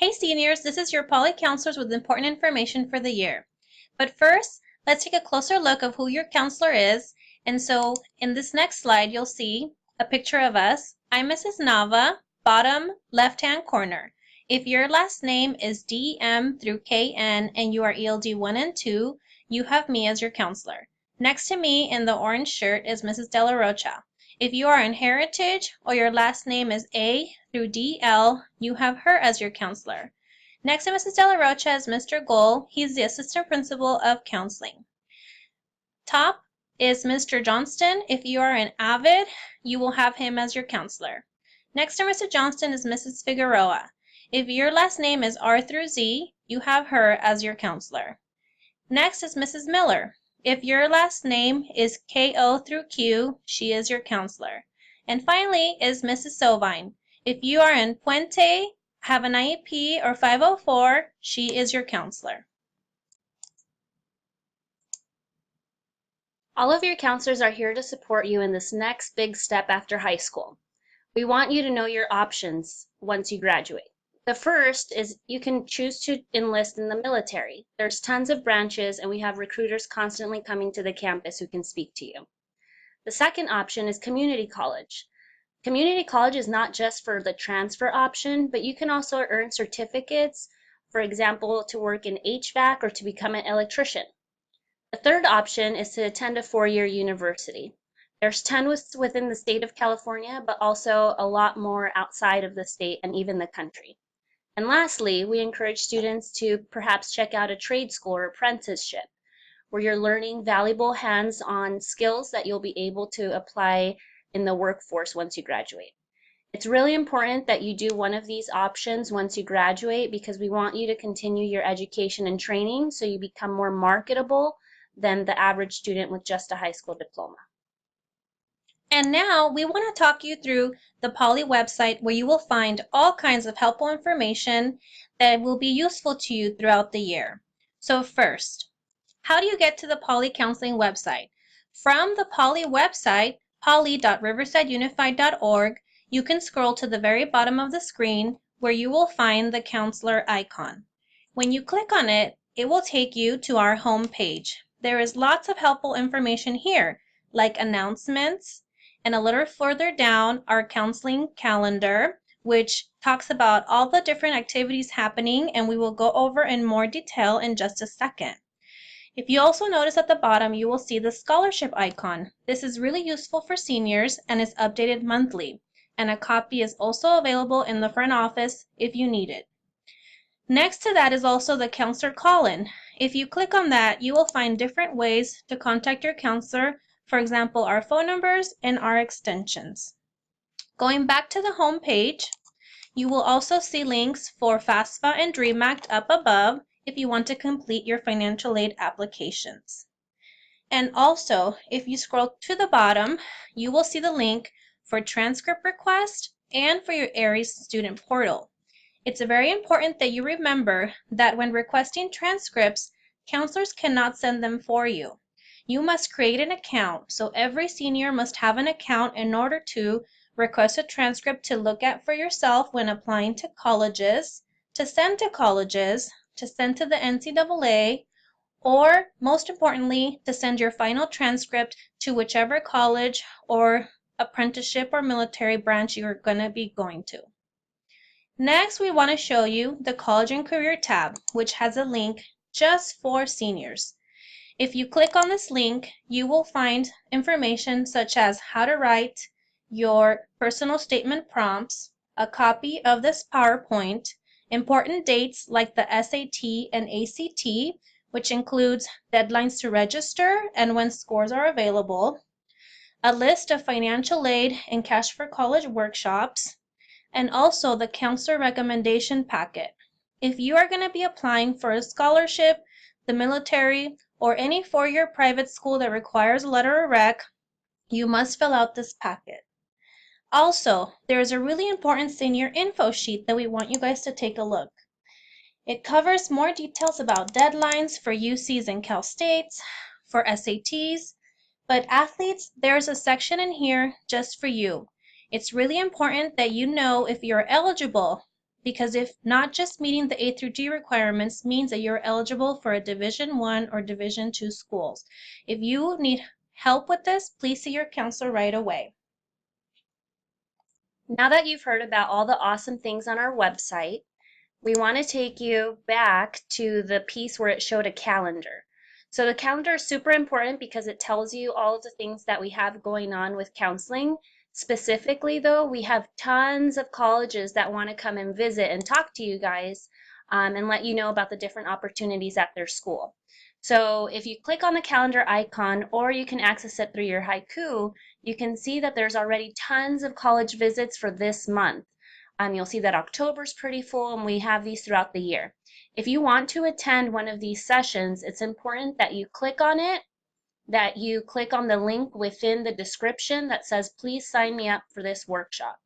Hey seniors, this is your Poly Counselors with important information for the year. But first, let's take a closer look of who your counselor is. And so in this next slide, you'll see a picture of us. I'm Mrs. Nava, bottom left-hand corner. If your last name is DM through KN and you are ELD 1 and 2, you have me as your counselor. Next to me in the orange shirt is Mrs. De La Rocha. If you are in Heritage or your last name is A through DL, you have her as your counselor. Next to Mrs. De La Rocha is Mr. Gold. He's the Assistant Principal of Counseling. Top is Mr. Johnston. If you are in Avid, you will have him as your counselor. Next to Mr. Johnston is Mrs. Figueroa. If your last name is R through Z, you have her as your counselor. Next is Mrs. Miller. If your last name is KO through Q, she is your counselor. And finally is Mrs. Sovine. If you are in Puente, have an IEP or 504, she is your counselor. All of your counselors are here to support you in this next big step after high school. We want you to know your options once you graduate. The first is you can choose to enlist in the military. There's tons of branches and we have recruiters constantly coming to the campus who can speak to you. The second option is community college. Community college is not just for the transfer option, but you can also earn certificates, for example, to work in HVAC or to become an electrician. The third option is to attend a four-year university. There's 10 within the state of California, but also a lot more outside of the state and even the country. And lastly, we encourage students to perhaps check out a trade school or apprenticeship where you're learning valuable hands-on skills that you'll be able to apply in the workforce once you graduate. It's really important that you do one of these options once you graduate because we want you to continue your education and training so you become more marketable than the average student with just a high school diploma. And now we want to talk you through the Poly website where you will find all kinds of helpful information that will be useful to you throughout the year. So first, how do you get to the Poly Counseling website? From the Poly website, poly.riversideunified.org, you can scroll to the very bottom of the screen where you will find the counselor icon. When you click on it, it will take you to our home page. There is lots of helpful information here, like announcements, and a little further down, our counseling calendar, which talks about all the different activities happening, and we will go over in more detail in just a second. If you also notice at the bottom, you will see the scholarship icon. This is really useful for seniors and is updated monthly, and a copy is also available in the front office if you need it. Next to that is also the counselor call-in. If you click on that, you will find different ways to contact your counselor. For example, our phone numbers and our extensions. Going back to the home page, you will also see links for FAFSA and DREAM Act up above if you want to complete your financial aid applications. And also, if you scroll to the bottom, you will see the link for transcript request and for your ARIES student portal. It's very important that you remember that when requesting transcripts, counselors cannot send them for you. You must create an account, so every senior must have an account in order to request a transcript to look at for yourself when applying to colleges, to send to colleges, to send to the NCAA, or most importantly, to send your final transcript to whichever college or apprenticeship or military branch you're going to be going to. Next, we want to show you the College and Career tab, which has a link just for seniors. If you click on this link, you will find information such as how to write your personal statement prompts, a copy of this PowerPoint, important dates like the SAT and ACT, which includes deadlines to register and when scores are available, a list of financial aid and cash for college workshops, and also the counselor recommendation packet. If you are going to be applying for a scholarship, the military, or any four-year private school that requires a letter of rec, you must fill out this packet. Also, there is a really important senior info sheet that we want you guys to take a look. It covers more details about deadlines for UCs and Cal States, for SATs, but athletes, there's a section in here just for you. It's really important that you know if you're eligible because if not just meeting the A through G requirements means that you're eligible for a Division I or Division II schools. If you need help with this, please see your counselor right away. Now that you've heard about all the awesome things on our website, we want to take you back to the piece where it showed a calendar. So the calendar is super important because it tells you all of the things that we have going on with counseling. Specifically though, we have tons of colleges that want to come and visit and talk to you guys and let you know about the different opportunities at their school. So if you click on the calendar icon, or you can access it through your Haiku, you can see that there's already tons of college visits for this month. You'll see that October's pretty full, and we have these throughout the year. If you want to attend one of these sessions, it's important that you click on it, that you click on the link within the description that says, please sign me up for this workshop.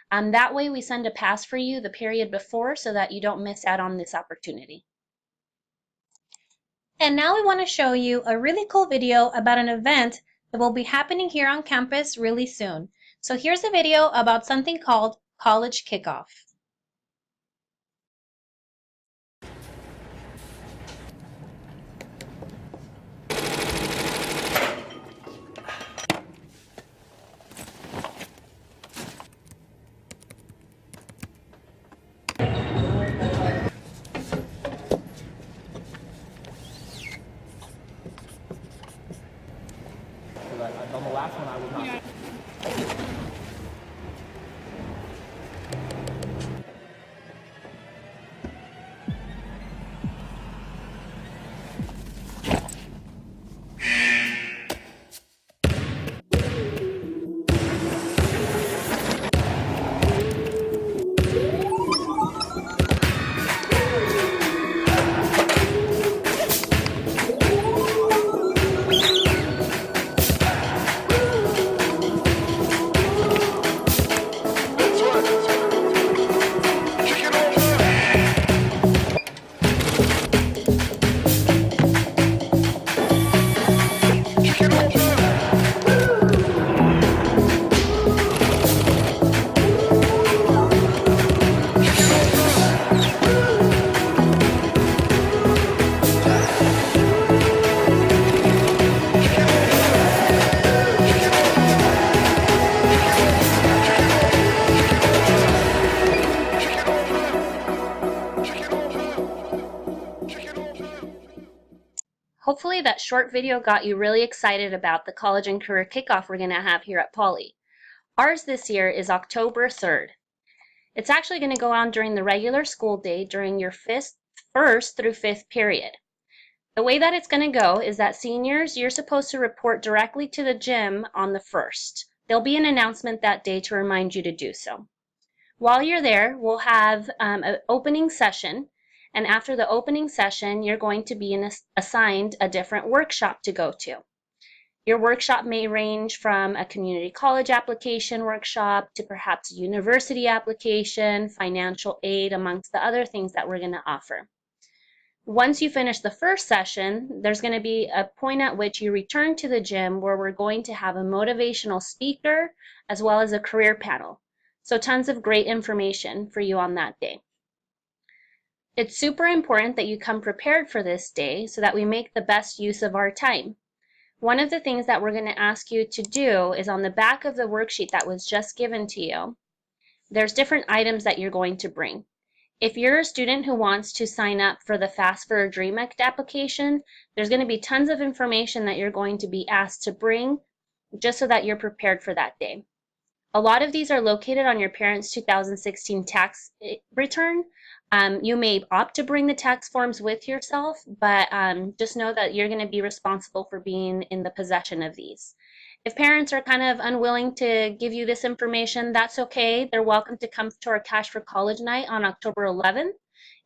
That way we send a pass for you the period before so that you don't miss out on this opportunity. And now we want to show you a really cool video about an event that will be happening here on campus really soon. So here's a video about something called College Kickoff. On the last one, I was not. Hopefully that short video got you really excited about the college and career kickoff we're going to have here at Poly. Ours this year is October 3rd. It's actually going to go on during the regular school day during your first through fifth period. The way that it's going to go is that seniors, you're supposed to report directly to the gym on the 1st. There'll be an announcement that day to remind you to do so. While you're there, we'll have an opening session. And after the opening session, you're going to be assigned a different workshop to go to. Your workshop may range from a community college application workshop to perhaps a university application, financial aid, amongst the other things that we're going to offer. Once you finish the first session, there's going to be a point at which you return to the gym where we're going to have a motivational speaker as well as a career panel. So tons of great information for you on that day. It's super important that you come prepared for this day so that we make the best use of our time. One of the things that we're going to ask you to do is on the back of the worksheet that was just given to you, there's different items that you're going to bring. If you're a student who wants to sign up for the Fast for a Dream Act application, there's going to be tons of information that you're going to be asked to bring just so that you're prepared for that day. A lot of these are located on your parents' 2016 tax return. You may opt to bring the tax forms with yourself, but just know that you're going to be responsible for being in the possession of these. If parents are kind of unwilling to give you this information, that's okay. They're welcome to come to our Cash for College night on October 11th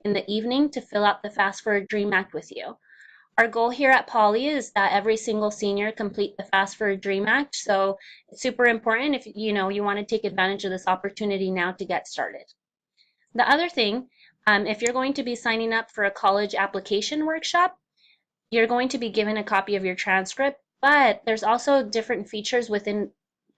in the evening to fill out the Fast for a Dream Act with you. Our goal here at Poly is that every single senior complete the Fast for a Dream Act, so it's super important if you want to take advantage of this opportunity now to get started. The other thing, if you're going to be signing up for a college application workshop, you're going to be given a copy of your transcript, but there's also different features within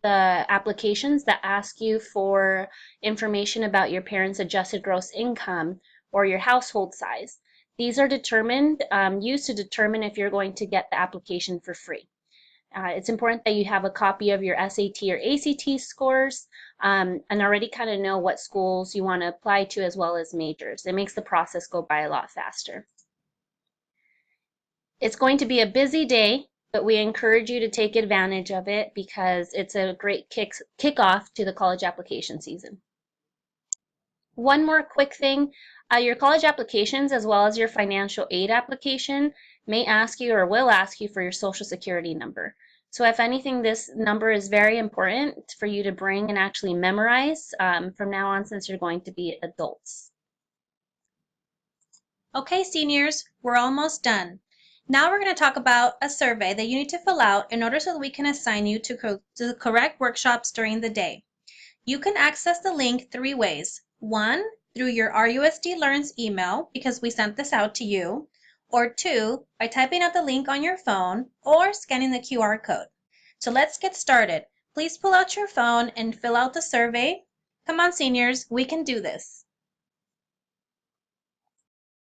the applications that ask you for information about your parents' adjusted gross income or your household size. These are used to determine if you're going to get the application for free. It's important that you have a copy of your SAT or ACT scores and already kind of know what schools you want to apply to as well as majors. It makes the process go by a lot faster. It's going to be a busy day, but we encourage you to take advantage of it because it's a great kickoff to the college application season. One more quick thing, your college applications as well as your financial aid application may ask you or will ask you for your social security number. So if anything, this number is very important for you to bring and actually memorize from now on since you're going to be adults. Okay, seniors, we're almost done. Now we're going to talk about a survey that you need to fill out in order so that we can assign you to the correct workshops during the day. You can access the link 3 ways. 1, through your RUSD Learns email because we sent this out to you, or 2, by typing out the link on your phone or scanning the QR code. So let's get started. Please pull out your phone and fill out the survey. Come on, seniors, we can do this.